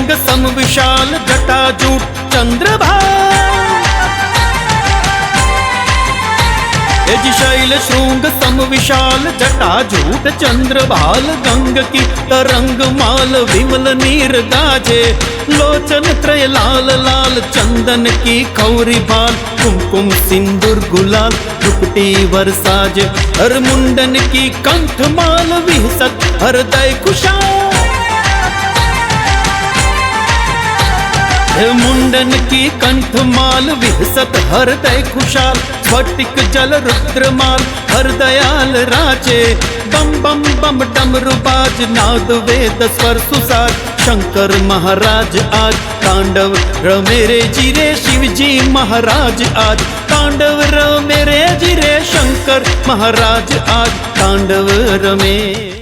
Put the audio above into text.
शृंग सम विशाल जटाजूट चंद्रभाल। शैल शृंग सम विशाल जटाजूट चंद्रभाल। गंग की तरंग माल विमल नीर गाजे। लोचन त्रय लाल लाल चंदन की खौरी बाल। कुमकुम सिंदूर गुलाल रुपटी वरसाज। हर मुंडन की कंठ माल विहसत हृदय खुशाल। मुंडन की कंठ माल विहसत हृदय खुशाल। स्फटिक जल रुद्रमाल हरदयाल राजे। बम बम बम डमरू बाज नाद वेद स्वर सुसाज। शंकर महाराज आज तांडव रमेरे जिरे। शिव जी महाराज आज तांडव रमेरे जिरे। शंकर महाराज आज तांडव रमे।